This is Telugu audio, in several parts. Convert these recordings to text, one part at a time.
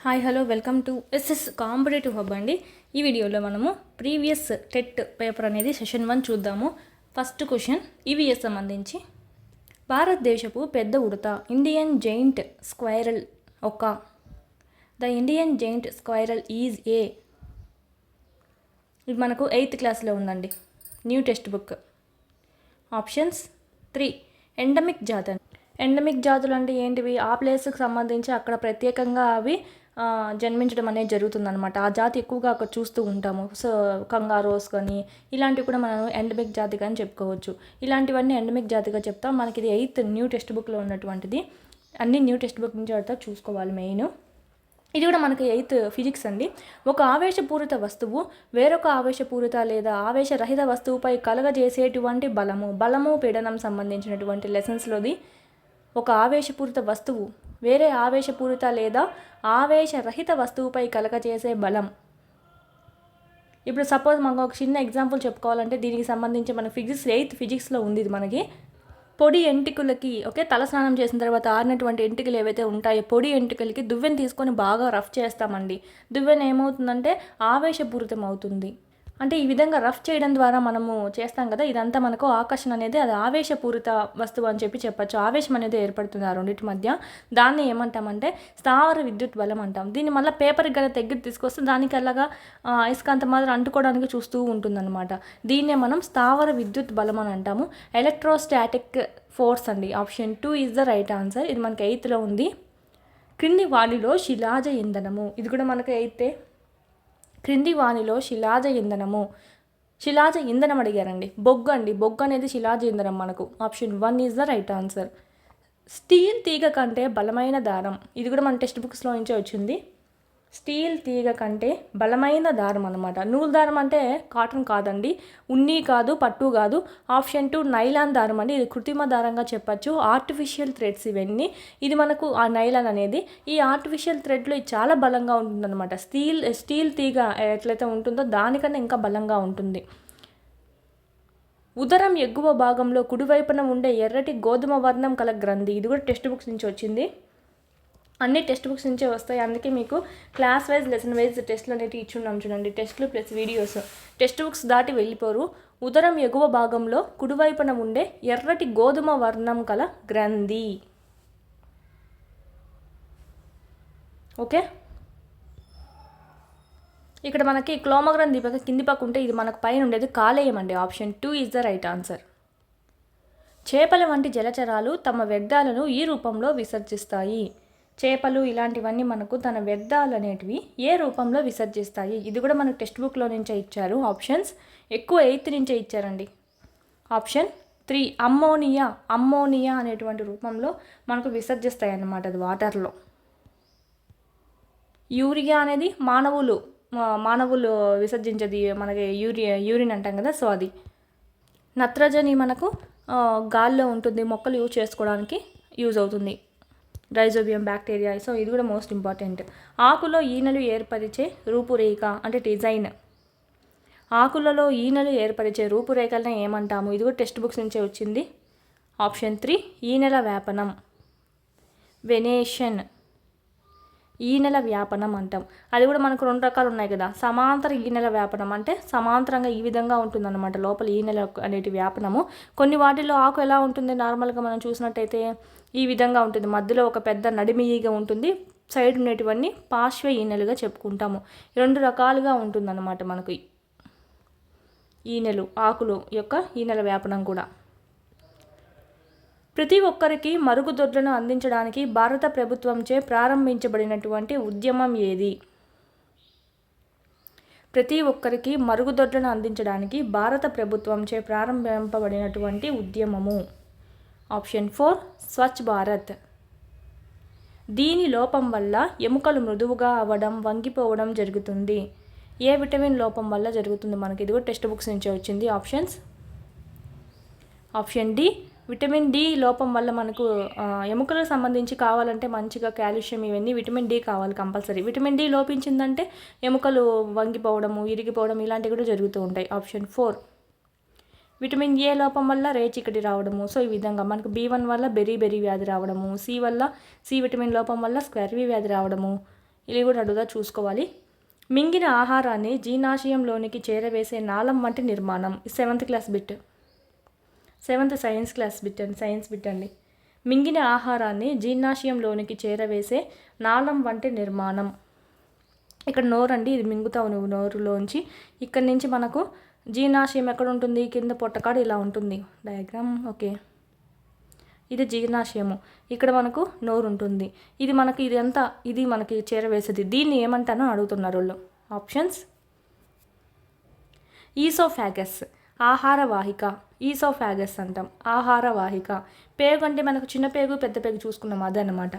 Hi hello welcome to SS competitive hub అండి. ఈ వీడియోలో మనము ప్రీవియస్ టెట్ పేపర్ అనేది సెషన్ 1 చూద్దాము. ఫస్ట్ క్వశ్చన్ ఈవీఎస్ సంబంధించి భారతదేశపు పెద్ద ఉడత Indian giant squirrel the Indian giant squirrel is a. ఇది మనకు 8th క్లాస్లో ఉందండి, new textbook. Options 3 endemic జాతి. ఎండమిక్ జాతులు అంటే ఏంటివి? ఆ ప్లేస్కి సంబంధించి అక్కడ ప్రత్యేకంగా అవి జన్మించడం అనేది జరుగుతుందన్నమాట. ఆ జాతి ఎక్కువగా అక్కడ చూస్తూ ఉంటాము. సో కంగారోస్ కానీ ఇలాంటివి కూడా మనం ఎండమిక్ జాతిగా అని చెప్పుకోవచ్చు. ఇలాంటివన్నీ ఎండమిక్ జాతిగా చెప్తాం. మనకి ఇది 8th న్యూ టెక్స్ట్ బుక్లో ఉన్నటువంటిది. అన్ని న్యూ టెక్స్ట్ బుక్ నుంచి అడితే చూసుకోవాలి మెయిన్. ఇది కూడా మనకి 8th ఫిజిక్స్ అండి. ఒక ఆవేశపూరిత వస్తువు వేరొక ఆవేశపూరిత లేదా ఆవేశరహిత వస్తువుపై కలగజేసేటువంటి బలము పీడనం సంబంధించినటువంటి లెసన్స్లోది. ఒక ఆవేశపూరిత వస్తువు వేరే ఆవేశపూరిత లేదా ఆవేశరహిత వస్తువుపై కలగజేసే బలం. ఇప్పుడు సపోజ్ మనకు ఒక చిన్న ఎగ్జాంపుల్ చెప్పుకోవాలంటే దీనికి సంబంధించి మన ఫిజిక్స్ 8th ఫిజిక్స్లో ఉంది. ఇది మనకి పొడి ఎంటికలకి తలస్నానం చేసిన తర్వాత ఆరినటువంటి ఎంటికలు ఏవైతే ఉంటాయో పొడి ఎంటికలకి దువ్వెన తీసుకొని బాగా రఫ్ చేస్తామండి. దువ్వెన ఏమవుతుందంటే ఆవేశపూరితం అవుతుంది. అంటే ఈ విధంగా రఫ్ చేయడం ద్వారా మనము చేస్తాం కదా, ఇదంతా మనకు ఆకర్షణ అనేది అది ఆవేశపూరిత వస్తువు అని చెప్పచ్చు. ఆవేశం అనేది ఏర్పడుతుంది ఆ రెండింటి మధ్య. దాన్ని ఏమంటామంటే స్థావర విద్యుత్ బలం అంటాం. దీన్ని మళ్ళీ పేపర్కి గల దగ్గర తీసుకొస్తే దానికి అలాగా ఇసుకంత మాత్రం అంటుకోవడానికి చూస్తూ ఉంటుందన్నమాట. దీన్నే మనం స్థావర విద్యుత్ బలం అని అంటాము. ఎలక్ట్రోస్టాటిక్ ఫోర్స్ అండి. Option 2 is the right answer. ఇది మనకి 8thలో ఉంది. క్రింది వాలిలో శిలాజ ఇంధనము. ఇది కూడా మనకు 8th. క్రింది వానిలో శిలాజ ఇంధనం అడిగారండి. బొగ్గు అనేది శిలాజ ఇంధనం మనకు. Option 1 is the right answer. Steel తీగ కంటే బలమైన దారం. ఇది కూడా మన టెక్స్ట్ బుక్స్లో నుంచే వచ్చింది. స్టీల్ తీగ కంటే బలమైన దారం అనమాట. నూలు దారం అంటే కాటన్ కాదండి, ఉన్ని కాదు, పట్టు కాదు. ఆప్షన్ 2 నైలాన్ దారం అండి. ఇది కృత్రిమ దారంగా చెప్పచ్చు. ఆర్టిఫిషియల్ థ్రెడ్స్ ఇవన్నీ. ఇది మనకు ఆ నైలాన్ అనేది ఈ ఆర్టిఫిషియల్ థ్రెడ్లో ఇది చాలా బలంగా ఉంటుందన్నమాట. స్టీల్ తీగ ఎట్లయితే ఉంటుందో దానికన్నా ఇంకా బలంగా ఉంటుంది. ఉదరం ఎగువ భాగంలో కుడివైపున ఉండే ఎర్రటి గోధుమ వర్ణం కల గ్రంథి. ఇది కూడా టెక్స్ట్ బుక్స్ నుంచి వచ్చింది. అన్ని టెక్స్ట్ బుక్స్ నుంచే వస్తాయి. అందుకే మీకు క్లాస్ వైజ్ లెసన్ వైజ్ టెస్ట్లు అనేవి ఇచ్చున్నాం చూడండి. టెస్ట్లు ప్లస్ వీడియోస్. టెక్స్ట్ బుక్స్ దాటి వెళ్ళిపోరు. ఉదరం ఎగువ భాగంలో కుడివైపున ఉండే ఎర్రటి గోధుమ వర్ణం కల గ్రంథి. ఓకే, ఇక్కడ మనకి క్లోమగ్రంథి కింది పక్క ఉంటే ఇది మనకు పైన ఉండేది కాలేయం అండి. Option 2 is the right answer. చేపల వంటి జలచరాలు తమ వ్యర్థాలను ఈ రూపంలో విసర్జిస్తాయి. చేపలు ఇలాంటివన్నీ మనకు తన వ్యర్థాలు అనేటివి ఏ రూపంలో విసర్జిస్తాయి. ఇది కూడా మనకు టెక్స్ట్ బుక్లో నుంచే ఇచ్చారు. ఆప్షన్స్ ఎక్కువ 8th నుంచే ఇచ్చారండి. ఆప్షన్ 3 అమ్మోనియా అనేటువంటి రూపంలో మనకు విసర్జిస్తాయి అన్నమాట. అది వాటర్లో. యూరియా అనేది మానవులు విసర్జించేది మనకి యూరిన్ అంటాం కదా, సో అది. నత్రజని మనకు గాల్లో ఉంటుంది, మొక్కలు యూజ్ చేసుకోవడానికి యూజ్ అవుతుంది. Rhizobium bacteria. సో ఇది కూడా మోస్ట్ ఇంపార్టెంట్. ఆకులో ఈనెలు ఏర్పరిచే రూపురేఖ అంటే డిజైన్. ఆకులలో ఈనెలు ఏర్పరిచే రూపురేఖలను ఏమంటాము? ఇది కూడా టెక్స్ట్ బుక్స్ నుంచే వచ్చింది. ఆప్షన్ 3 ఈనెల వ్యాపనం, వెనేషన్. ఈనెల వ్యాపనం అంటాం. అది కూడా మనకు 2 రకాలు ఉన్నాయి కదా. సమాంతర ఈనెల వ్యాపనం అంటే సమాంతరంగా ఈ విధంగా ఉంటుందన్నమాట లోపల ఈనెల అనేటి వ్యాపనము. కొన్ని వాటిల్లో ఆకు ఎలా ఉంటుంది నార్మల్గా మనం చూసినట్టయితే ఈ విధంగా ఉంటుంది. మధ్యలో ఒక పెద్ద నడిమి ఈగ ఉంటుంది. సైడ్ ఉండేటివన్నీ పార్శ్వ ఈనెలుగా చెప్పుకుంటాము. 2 రకాలుగా ఉంటుందన్నమాట మనకు ఈనెలు, ఆకులు యొక్క ఈనెల వ్యాపనం కూడా. ప్రతి ఒక్కరికి మరుగుదొడ్లను అందించడానికి భారత ప్రభుత్వంచే ప్రారంభించబడినటువంటి ఉద్యమం ఏది? ప్రతి ఒక్కరికి మరుగుదొడ్లను అందించడానికి భారత ప్రభుత్వంచే ప్రారంభింపబడినటువంటి ఉద్యమము. ఆప్షన్ 4 స్వచ్ఛ భారత్. దీని లోపం వల్ల ఎముకలు మృదువుగా అవ్వడం, వంగిపోవడం జరుగుతుంది. ఏ విటమిన్ లోపం వల్ల జరుగుతుంది మనకి? ఇది కూడా టెక్స్ట్ బుక్స్ నుంచి వచ్చింది. ఆప్షన్ డి విటమిన్ డి లోపం వల్ల మనకు ఎముకలకు సంబంధించి కావాలంటే మంచిగా కాల్షియం ఇవన్నీ విటమిన్ డి కావాలి కంపల్సరీ. విటమిన్ డి లోపించిందంటే ఎముకలు వంగిపోవడము, ఇరిగిపోవడం ఇలాంటివి కూడా జరుగుతూ ఉంటాయి. ఆప్షన్ 4 విటమిన్ ఏ లోపం వల్ల రేచీకటి రావడము. సో ఈ విధంగా మనకు B1 వల్ల బెరీ వ్యాధి రావడము, సి విటమిన్ లోపం వల్ల స్క్వెర్వీ వ్యాధి రావడము, ఇది కూడా అడుగుదా చూసుకోవాలి. మింగిన ఆహారాన్ని జీర్ణాశయంలోనికి చేరవేసే నాళం వంటి నిర్మాణం. 7th class bit, 7th science class bit అండి, సైన్స్ బిట్ అండి. మింగిన ఆహారాన్ని జీర్ణాశయంలోనికి చేరవేసే నాళం వంటి నిర్మాణం. ఇక్కడ నోరు అండి, ఇది మింగుతావు నువ్వు నోరులోంచి. ఇక్కడ నుంచి మనకు జీర్ణాశయం ఎక్కడ ఉంటుంది, కింద పొట్టకాడు ఇలా ఉంటుంది డయాగ్రామ్. ఓకే, ఇది జీర్ణాశయము, ఇక్కడ మనకు నోరు ఉంటుంది. ఇది మనకి ఇదంతా ఇది మనకి చేరవేసేది. దీన్ని ఏమంటానో అడుగుతున్నారు వాళ్ళు. ఆప్షన్స్: ఈసోఫాగస్ ఆహార వాహిక, ఈసోఫాగస్ అంటాం ఆహార వాహిక. పేగు అంటే మనకు చిన్న పేగు పెద్ద పేగు చూసుకున్నాం, అదే అన్నమాట.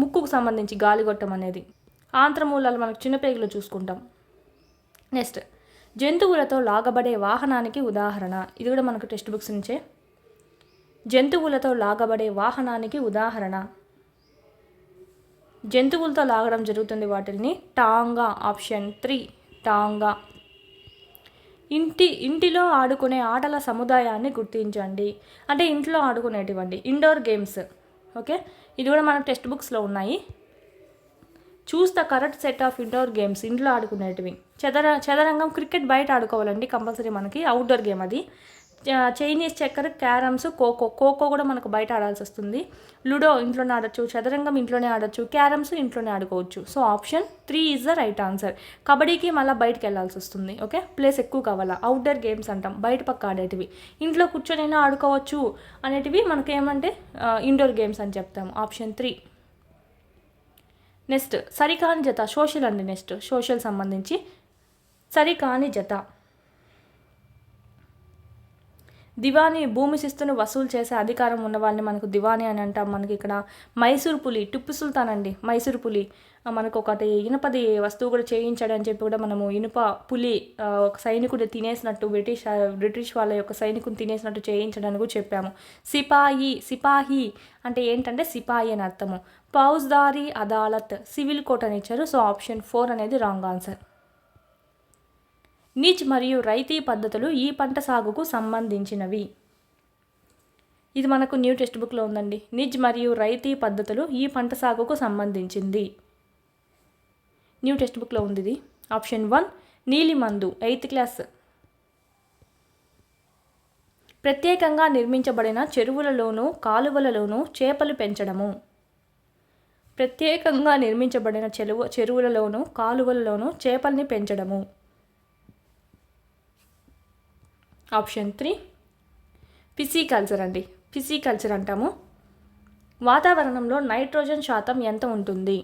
ముక్కుకు సంబంధించి గాలిగొట్టం అనేది. ఆంత్రమూలాలు మనకు చిన్న పేగులో చూసుకుంటాం. నెక్స్ట్, జంతువులతో లాగబడే వాహనానికి ఉదాహరణ. ఇది కూడా మనకు టెక్స్ట్ బుక్స్ నుంచే. జంతువులతో లాగబడే వాహనానికి ఉదాహరణ. జంతువులతో లాగడం జరుగుతుంది వాటిని టాంగా. ఆప్షన్ 3 టాంగా. ఇంటిలో ఆడుకునే ఆటల సముదాయాన్ని గుర్తించండి. అంటే ఇంట్లో ఆడుకునేటివండి, ఇండోర్ గేమ్స్. ఓకే, ఇది కూడా మన టెక్స్ట్ బుక్స్లో ఉన్నాయి. Choose the correct set of indoor games. ఇంట్లో ఆడుకునేటివి చదరంగం, క్రికెట్ బయట ఆడుకోవాలండి కంపల్సరీ, మనకి అవుట్డోర్ గేమ్ అది. చైనీస్ చెక్కర్, క్యారమ్స్, ఖోఖో కూడా మనకు బయట ఆడాల్సి వస్తుంది. లూడో ఇంట్లోనే ఆడొచ్చు, చదరంగం ఇంట్లోనే ఆడొచ్చు, క్యారమ్స్ ఇంట్లోనే ఆడుకోవచ్చు. So option 3 is the right answer. కబడ్డీకి మళ్ళీ బయటకు వెళ్ళాల్సి వస్తుంది. ఓకే, ప్లేస్ ఎక్కువ కావాలా. అవుట్డోర్ గేమ్స్ అంటాం, బయట పక్క ఆడేటివి. ఇంట్లో కూర్చొనైనా ఆడుకోవచ్చు అనేటివి మనకి ఏమంటే ఇండోర్ గేమ్స్ అని చెప్తాము. ఆప్షన్ 3. నెక్స్ట్, సరికాని జత. సోషల్ అండి. నెక్స్ట్ సోషల్ సంబంధించి సరికాని జత. దివానీ భూమి శిస్తును వసూలు చేసే అధికారం ఉన్న వాళ్ళని మనకు దివానీ అని అంటాం. మనకి ఇక్కడ మైసూర్ పులి, టిప్పు సుల్తాన్ అండి మైసూర్ పులి. మనకు ఒకటి ఇనుపది వస్తువు కూడా చేయించాడని చెప్పి కూడా మనము ఇనుప పులి ఒక సైనికుడు తినేసినట్టు, బ్రిటిష్ వాళ్ళ యొక్క సైనికుని తినేసినట్టు చేయించడానికి కూడా చెప్పాము. సిపాహి అంటే ఏంటంటే సిపాయి అని అర్థము. ఫౌజ్దారీ అదాలత్, సివిల్ కోర్ట్ అని ఇచ్చారు. సో ఆప్షన్ 4 అనేది రాంగ్ ఆన్సర్. నిజ్ మరియు రైతీ పద్ధతులు ఈ పంట సాగుకు సంబంధించినవి. ఇది మనకు న్యూ టెక్స్ట్ బుక్లో ఉందండి. నిజ్ మరియు రైతీ పద్ధతులు ఈ పంట సాగుకు సంబంధించింది. న్యూ టెక్స్ట్ బుక్లో ఉంది ఇది. Option 1 నీలిమందు, 8th class. ప్రత్యేకంగా నిర్మించబడిన చెరువులలోనూ కాలువలలోనూ చేపలు పెంచడము. ప్రత్యేకంగా నిర్మించబడిన చెరువులలోనూ కాలువలలోనూ చేపల్ని పెంచడము. ఆప్షన్ 3 పిసికల్చర్ అండి. పిసికల్చర్ అంటాము. వాతావరణంలో నైట్రోజన్ శాతం ఎంత ఉంటుంది?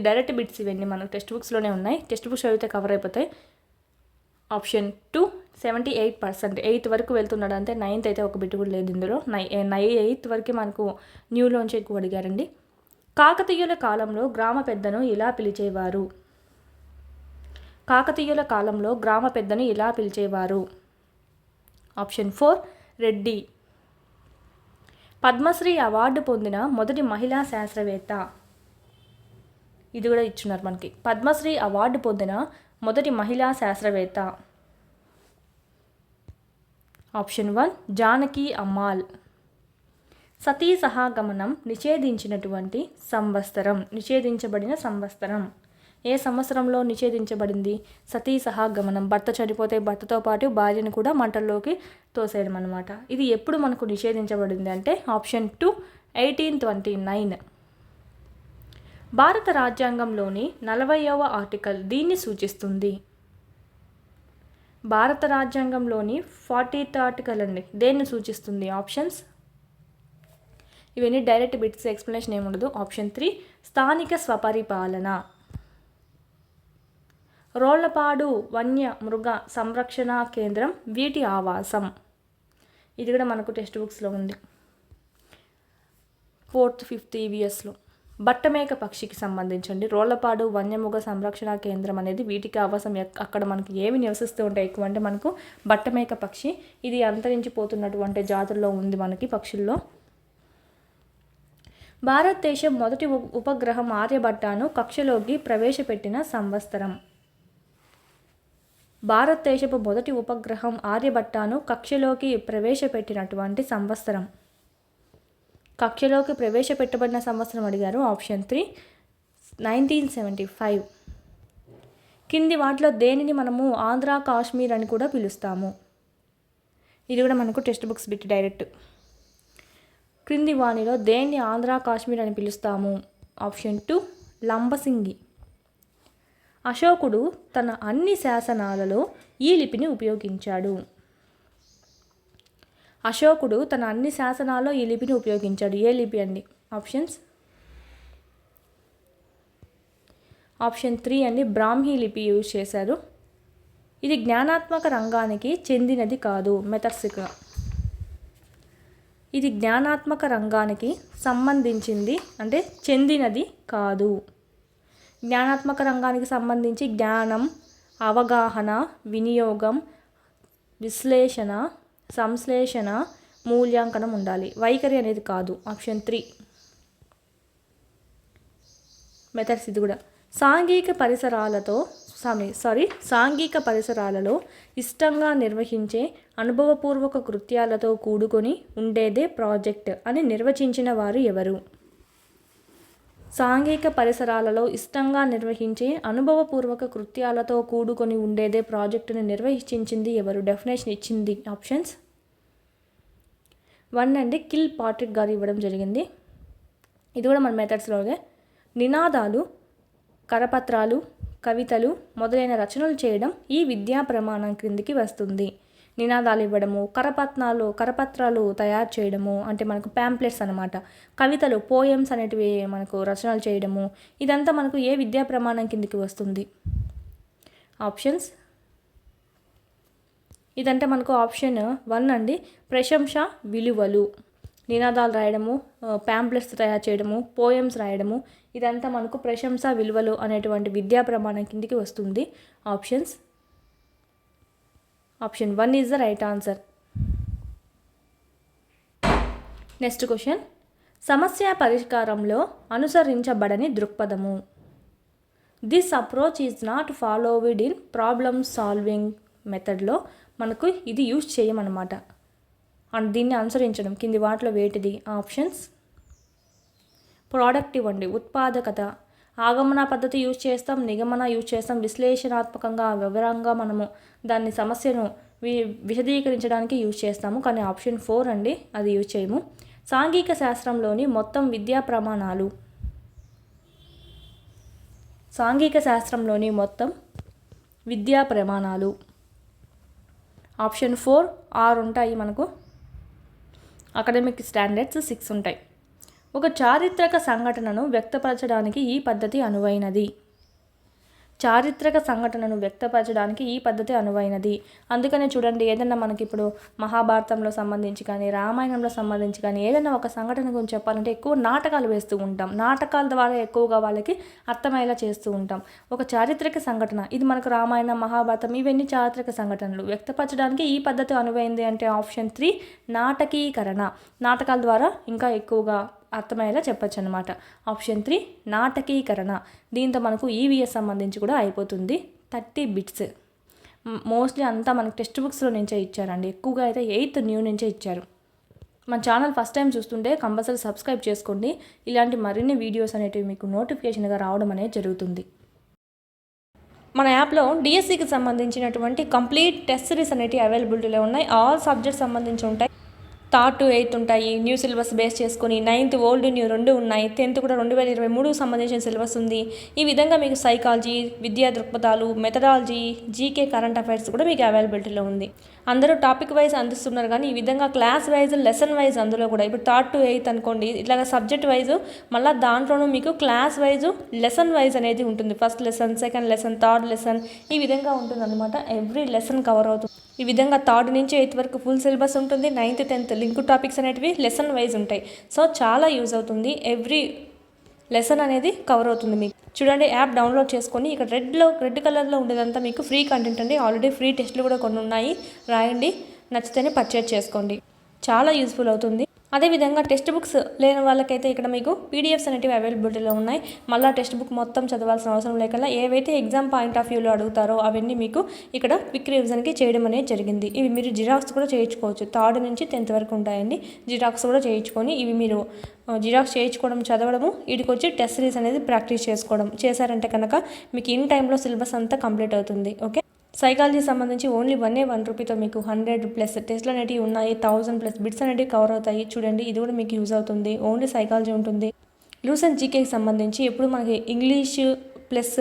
డైరెక్ట్ బిట్స్ ఇవన్నీ మనకు టెక్స్ట్ బుక్స్లోనే ఉన్నాయి. టెక్స్ట్ బుక్స్ చదివితే కవర్ అయిపోతాయి. ఆప్షన్ 2 78%. 8th వరకు వెళ్తున్నాడు అంతే. 9th అయితే ఒక బిట్ కూడా లేదు ఇందులో. 8th వరకు మనకు న్యూలోంచి ఎక్కువ అడిగారండి. కాకతీయుల కాలంలో గ్రామ పెద్దను ఇలా పిలిచేవారు. కాకతీయుల కాలంలో గ్రామ పెద్దను ఇలా పిలిచేవారు. ఆప్షన్ 4 రెడ్డి. పద్మశ్రీ అవార్డు పొందిన మొదటి మహిళా శాస్త్రవేత్త. ఇది కూడా ఇచ్చున్నారు మనకి. పద్మశ్రీ అవార్డు పొందిన మొదటి మహిళా శాస్త్రవేత్త. ఆప్షన్ 1 జానకి అమ్మాల్. సతీ సహగమనం నిషేధించినటువంటి సంవత్సరం. నిషేధించబడిన సంవత్సరం. ఏ సంవత్సరంలో నిషేధించబడింది? సతీ సహగమనం. భర్త చనిపోతే భర్తతో పాటు భార్యను కూడా మంటల్లోకి తోసేయడం అనమాట. ఇది ఎప్పుడు మనకు నిషేధించబడింది అంటే ఆప్షన్ 2 1829. భారత రాజ్యాంగంలోని 40వ ఆర్టికల్ దీన్ని సూచిస్తుంది. భారత రాజ్యాంగంలోని 40th ఆర్టికల్ అండి దేన్ని సూచిస్తుంది? ఆప్షన్స్ ఇవన్నీ డైరెక్ట్ బిట్స్, ఎక్స్ప్లెనేషన్ ఏముండదు. ఆప్షన్ 3 స్థానిక స్వపరిపాలన. రోళ్లపాడు వన్య మృగ సంరక్షణ కేంద్రం వీటి ఆవాసం. ఇది కూడా మనకు టెక్స్ట్ బుక్స్లో ఉంది 4th 5th EVSలో. బట్టమేక పక్షికి సంబంధించండి. రోళ్లపాడు వన్యమృగ సంరక్షణ కేంద్రం అనేది వీటికి ఆవాసం. అక్కడ మనకి ఏమి నివసిస్తూ ఉంటాయి ఎక్కువ అంటే మనకు బట్టమేక పక్షి. ఇది అంతరించిపోతున్నటువంటి జాతుల్లో ఉంది మనకి పక్షుల్లో. భారతదేశం మొదటి ఉపగ్రహం ఆర్యభట్టను కక్షలోకి ప్రవేశపెట్టిన సంవత్సరం. భారతదేశపు మొదటి ఉపగ్రహం ఆర్యభట్టను కక్షలోకి ప్రవేశపెట్టినటువంటి సంవత్సరం. కక్షలోకి ప్రవేశపెట్టబడిన సంవత్సరం అడిగారు. ఆప్షన్ 3 1975. కింది వాటిలో దేనిని మనము ఆంధ్ర కాశ్మీర్ అని కూడా పిలుస్తాము? ఇది కూడా మనకు టెక్స్ట్ బుక్స్ బిట్ డైరెక్ట్. క్రింది వాణిలో దేన్ని ఆంధ్ర కాశ్మీర్ అని పిలుస్తాము? ఆప్షన్ 2 లంబసింగి. అశోకుడు తన అన్ని శాసనాలలో ఈ లిపిని ఉపయోగించాడు. అశోకుడు తన అన్ని శాసనాల్లో ఈ లిపిని ఉపయోగించాడు. ఏ లిపి అండి? ఆప్షన్ 3 అండి, బ్రాహ్మీ లిపి యూజ్ చేశారు. ఇది జ్ఞానాత్మక రంగానికి చెందినది కాదు. మెథడ్స్గా ఇది జ్ఞానాత్మక రంగానికి సంబంధించింది అంటే చెందినది కాదు. జ్ఞానాత్మక రంగానికి సంబంధించి జ్ఞానం, అవగాహన, వినియోగం, విశ్లేషణ, సంశ్లేషణ, మూల్యాంకనం ఉండాలి. వైఖరి అనేది కాదు. Option 3 methods. ఇది కూడా సాంఘిక పరిసరాలలో ఇష్టంగా నిర్వహించే అనుభవపూర్వక కృత్యాలతో కూడుకొని ఉండేదే ప్రాజెక్ట్ అని నిర్వచించిన వారు ఎవరు? సాంఘిక పరిసరాలలో ఇష్టంగా నిర్వహించే అనుభవపూర్వక కృత్యాలతో కూడుకొని ఉండేదే ప్రాజెక్టును నిర్వహించింది ఎవరు? డెఫినేషన్ ఇచ్చింది ఆప్షన్స్ 1 అండి, కిల్ పాట్రిక్ గారు ఇవ్వడం జరిగింది. ఇది కూడా మన మెథడ్స్లోనే. నినాదాలు, కరపత్రాలు, కవితలు మొదలైన రచనలు చేయడం ఈ విద్యా ప్రమాణం క్రిందికి వస్తుంది. నినాదాలు ఇవ్వడము, కరపత్రాలు తయారు చేయడము అంటే మనకు ప్యాంప్లెట్స్ అనమాట. కవితలు, పోయమ్స్ అనేటివి మనకు రచనలు చేయడము, ఇదంతా మనకు ఏ విద్యా ప్రమాణం కిందికి వస్తుంది? ఆప్షన్స్. ఇదంటే మనకు ఆప్షన్ 1 అండి, ప్రశంస విలువలు. నినాదాలు రాయడము, ప్యాంప్లెట్స్ తయారు చేయడము, పోయమ్స్ రాయడము, ఇదంతా మనకు ప్రశంస విలువలు అనేటువంటి విద్యా ప్రమాణం కిందికి వస్తుంది. Option 1 is the right answer. Next question, సమస్య పరిష్కారంలో అనుసరించబడని దృక్పథము. This approach is not followed in problem solving మెథడ్లో మనకు ఇది యూజ్ చేయమన్నమాట. దీన్ని అనుసరించడం కింది వాటిలో వేటిది? ఆప్షన్స్. ప్రొడక్టివ్ అండి, ఉత్పాదకత. ఆగమన పద్ధతి యూజ్ చేస్తాం, నిగమన యూజ్ చేస్తాం, విశ్లేషణాత్మకంగా వివరంగా మనము దాన్ని సమస్యను విశదీకరించడానికి యూజ్ చేస్తాము. కానీ ఆప్షన్ 4 అండి, అది యూజ్ చేయము. సాంఘిక శాస్త్రంలోని మొత్తం విద్యా ప్రమాణాలు. సాంఘిక శాస్త్రంలోని మొత్తం విద్యా ప్రమాణాలు. ఆప్షన్ 4, 6 ఉంటాయి మనకు. అకాడమిక్ స్టాండర్డ్స్ 6 ఉంటాయి. ఒక చారిత్రక సంఘటనను వ్యక్తపరచడానికి ఈ పద్ధతి అనువైనది. చారిత్రక సంఘటనను వ్యక్తపరచడానికి ఈ పద్ధతి అనువైనది. అందుకనే చూడండి, ఏదైనా మనకి ఇప్పుడు మహాభారతంలో సంబంధించి కానీ, రామాయణంలో సంబంధించి కానీ ఏదైనా ఒక సంఘటన గురించి చెప్పాలంటే ఎక్కువ నాటకాలు వేస్తూ ఉంటాం. నాటకాల ద్వారా ఎక్కువగా వాళ్ళకి అర్థమయ్యేలా చేస్తూ ఉంటాం. ఒక చారిత్రక సంఘటన, ఇది మనకు రామాయణం, మహాభారతం, ఇవన్నీ చారిత్రక సంఘటనలు వ్యక్తపరచడానికి ఈ పద్ధతి అనువైంది అంటే ఆప్షన్ 3 నాటకీకరణ. నాటకాల ద్వారా ఇంకా ఎక్కువగా అర్థమయ్యేలా చెప్పచ్చు అనమాట. ఆప్షన్ 3 నాటకీకరణ. దీంతో మనకు ఈవీఎస్ సంబంధించి కూడా అయిపోతుంది. 30 బిట్స్ మోస్ట్లీ అంతా మనకు టెక్స్ట్ బుక్స్లో నుంచే ఇచ్చారండి. ఎక్కువగా అయితే 8th న్యూ నుంచే ఇచ్చారు. మన ఛానల్ ఫస్ట్ టైం చూస్తుంటే కంపల్సరీ సబ్స్క్రైబ్ చేసుకోండి. ఇలాంటి మరిన్ని వీడియోస్ అనేటివి మీకు నోటిఫికేషన్గా రావడం అనేది జరుగుతుంది. మన యాప్లో డిఎస్సికి సంబంధించినటువంటి కంప్లీట్ టెస్ట్ సిరీస్ అనేటివి అవైలబిలిటీలో ఉన్నాయి. ఆల్ సబ్జెక్ట్స్ సంబంధించి ఉంటాయి. 3rd to 8th ఉంటాయి. న్యూ సిలబస్ బేస్ చేసుకొని 9th ఓల్డ్ న్యూ 2 ఉన్నాయి. 10th కూడా 2023 సంబంధించిన సిలబస్ ఉంది. ఈ విధంగా మీకు సైకాలజీ, విద్యా దృక్పథాలు, మెథడాలజీ, జీకే, కరెంట్ అఫైర్స్ కూడా మీకు అవైలబిలిటీలో ఉంది. అందరూ టాపిక్ వైజ్ అందిస్తున్నారు కానీ ఈ విధంగా క్లాస్ వైజ్, లెసన్ వైజ్ అందులో కూడా ఇప్పుడు 3rd to 8th అనుకోండి, ఇట్లాగా సబ్జెక్ట్ వైజ్ మళ్ళీ దాంట్లోనూ మీకు క్లాస్ వైజ్, లెసన్ వైజ్ అనేది ఉంటుంది. First lesson, second lesson, third lesson, ఈ విధంగా ఉంటుంది అనమాట. ఎవ్రీ లెసన్ కవర్ అవుతుంది. ఈ విధంగా 3rd నుంచి 8th వరకు ఫుల్ సిలబస్ ఉంటుంది. 9th, 10th లింక్ టాపిక్స్ అనేటివి లెసన్ వైజ్ ఉంటాయి. సో చాలా యూజ్ అవుతుంది. ఎవ్రీ లెసన్ అనేది కవర్ అవుతుంది మీకు. చూడండి, యాప్ డౌన్లోడ్ చేసుకొని ఇక్కడ రెడ్ కలర్లో ఉండేదంతా మీకు ఫ్రీ కంటెంట్ అండి. ఆల్రెడీ ఫ్రీ టెస్ట్లు కూడా కొన్ని ఉన్నాయి. రాయండి, నచ్చితేనే పర్చేజ్ చేసుకోండి. చాలా యూస్ఫుల్ అవుతుంది. అదేవిధంగా టెక్స్ట్ బుక్స్ లేని వాళ్ళకైతే ఇక్కడ మీకు పీడిఎఫ్స్ అనేవి అవైలబిలిటీలో ఉన్నాయి. మళ్ళీ టెక్స్ట్ బుక్ మొత్తం చదవాల్సిన అవసరం లేకుండా ఏవైతే ఎగ్జామ్ పాయింట్ ఆఫ్ వ్యూలో అడుగుతారో అవన్నీ మీకు ఇక్కడ క్విక్ రివిజన్కి చేయడం అనేది జరిగింది. ఇవి మీరు జిరాక్స్ కూడా చేయించుకోవచ్చు. 3rd నుంచి 10th వరకు ఉంటాయండి. జిరాక్స్ కూడా చేయించుకొని ఇవి మీరు జిరాక్స్ చేయించుకోవడం, చదవడము, వీటికి వచ్చి టెస్ట్ సిరీస్ అనేది ప్రాక్టీస్ చేసుకోవడం చేశారంటే కనుక మీకు ఇన్ టైంలో సిలబస్ అంతా కంప్లీట్ అవుతుంది. ఓకే, సైకాలజీ సంబంధించి ఓన్లీ 1 రూపీతో మీకు 100+ టెస్ట్లు అనేవి ఉన్నాయి. 1000+ బిట్స్ అనేవి కవర్ అవుతాయి. చూడండి, ఇది కూడా మీకు యూజ్ అవుతుంది. ఓన్లీ సైకాలజీ ఉంటుంది. లూసెంట్ జీకేకి సంబంధించి ఎప్పుడు మనకి ఇంగ్లీష్ ప్లస్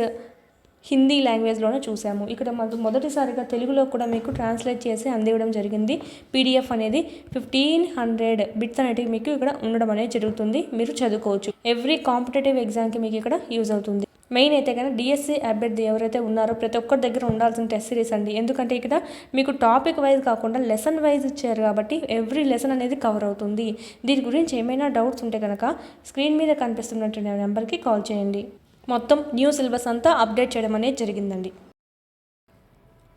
హిందీ లాంగ్వేజ్లోనే చూసాము. ఇక్కడ మనకు మొదటిసారిగా తెలుగులో కూడా మీకు ట్రాన్స్లేట్ చేసి అందివ్వడం జరిగింది. పీడిఎఫ్ అనేది 1500 బిట్స్ అనేవి మీకు ఇక్కడ ఉండడం అనేది జరుగుతుంది. మీరు చదువుకోవచ్చు. ఎవ్రీ కాంపిటేటివ్ ఎగ్జామ్కి మీకు ఇక్కడ యూజ్ అవుతుంది. మెయిన్ అయితే కానీ డిఎస్సి అభ్యర్థి ఎవరైతే ఉన్నారో ప్రతి ఒక్కరి దగ్గర ఉండాల్సిన టెస్ట్ సిరీస్ అండి. ఎందుకంటే ఇక్కడ మీకు టాపిక్ వైజ్ కాకుండా లెసన్ వైజ్ ఇచ్చారు కాబట్టి ఎవ్రీ లెసన్ అనేది కవర్ అవుతుంది. దీని గురించి ఏమైనా డౌట్స్ ఉంటే కనుక స్క్రీన్ మీద కనిపిస్తున్నటువంటి నెంబర్కి కాల్ చేయండి. మొత్తం న్యూ సిలబస్ అంతా అప్డేట్ చేయడం అనేది జరిగిందండి.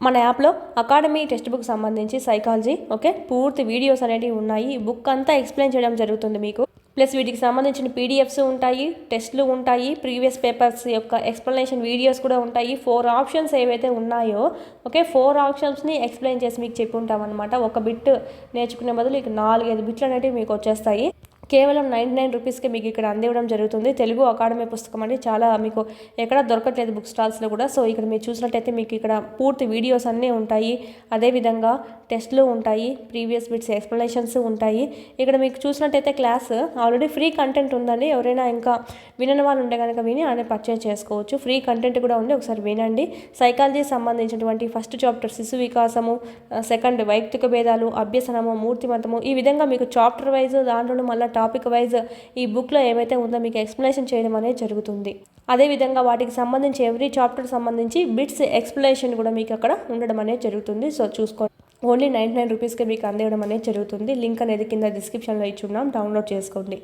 మన యాప్లో అకాడమీ టెక్స్ట్ బుక్ సంబంధించి సైకాలజీ ఓకే పూర్తి వీడియోస్ అనేవి ఉన్నాయి. బుక్ అంతా ఎక్స్ప్లెయిన్ చేయడం జరుగుతుంది మీకు. ప్లస్ వీటికి సంబంధించిన పీడిఎఫ్స్ ఉంటాయి, టెస్ట్లు ఉంటాయి, ప్రీవియస్ పేపర్స్ యొక్క ఎక్స్ప్లెనేషన్ వీడియోస్ కూడా ఉంటాయి. 4 ఆప్షన్స్ ఏవైతే ఉన్నాయో ఓకే 4 ఆప్షన్స్ని ఎక్స్ప్లెయిన్ చేసి మీకు చెప్పి ఉంటామన్నమాట. ఒక బిట్ నేర్చుకునే బదులు ఇక 4-5 బిట్లు అనేవి మీకు వచ్చేస్తాయి. కేవలం 99 రూపీస్కి మీకు ఇక్కడ అందివ్వడం జరుగుతుంది. తెలుగు అకాడమీ పుస్తకం అండి. చాలా మీకు ఎక్కడ దొరకట్లేదు బుక్ స్టాల్స్లో కూడా. సో ఇక్కడ మీరు చూసినట్టయితే మీకు ఇక్కడ పూర్తి వీడియోస్ అన్నీ ఉంటాయి. అదేవిధంగా టెస్ట్లు ఉంటాయి, ప్రీవియస్ బిట్స్ ఎక్స్ప్లెనేషన్స్ ఉంటాయి. ఇక్కడ మీకు చూసినట్టయితే క్లాస్ ఆల్రెడీ ఫ్రీ కంటెంట్ ఉందండి. ఎవరైనా ఇంకా వినని వాళ్ళు ఉంటే కనుక విని ఆయన పర్చేజ్ చేసుకోవచ్చు. ఫ్రీ కంటెంట్ కూడా ఉంది, ఒకసారి వినండి. సైకాలజీ సంబంధించినటువంటి ఫస్ట్ చాప్టర్ శిశు వికాసము, సెకండ్ వైయక్తిక భేదాలు, అభ్యసనము, మూర్తిమతము, ఈ విధంగా మీకు చాప్టర్ వైజ్ దాంట్లో మళ్ళీ టాపిక్ వైజ్ ఈ బుక్లో ఏమైతే ఉందో మీకు ఎక్స్ప్లెనేషన్ చేయడం అనేది జరుగుతుంది. అదేవిధంగా వాటికి సంబంధించి ఎవ్రీ చాప్టర్ సంబంధించి బిట్స్ ఎక్స్ప్లెనేషన్ కూడా మీకు అక్కడ ఉండడం అనేది జరుగుతుంది. సో చూసుకోండి. ఓన్లీ 99 రూపీస్కి మీకు అందివ్వడం అనేది జరుగుతుంది. లింక్ అనేది కింద డిస్క్రిప్షన్లో ఇచ్చున్నాం, డౌన్లోడ్ చేసుకోండి.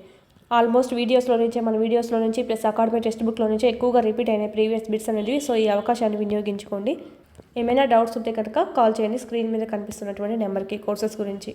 ఆల్మోస్ట్ మన వీడియోస్లో నుంచి ప్లస్ అకాడమీ టెక్స్ట్ బుక్లో నుంచి ఎక్కువగా రిపీట్ అయిన ప్రీవియస్ బిట్స్ అనేవి. సో ఈ అవకాశాన్ని వినియోగించుకోండి. ఏమైనా డౌట్స్ ఉంటే కనుక కాల్ చేయండి. స్క్రీన్ మీద కనిపిస్తున్నటువంటి నెంబర్కి కోర్సెస్ గురించి.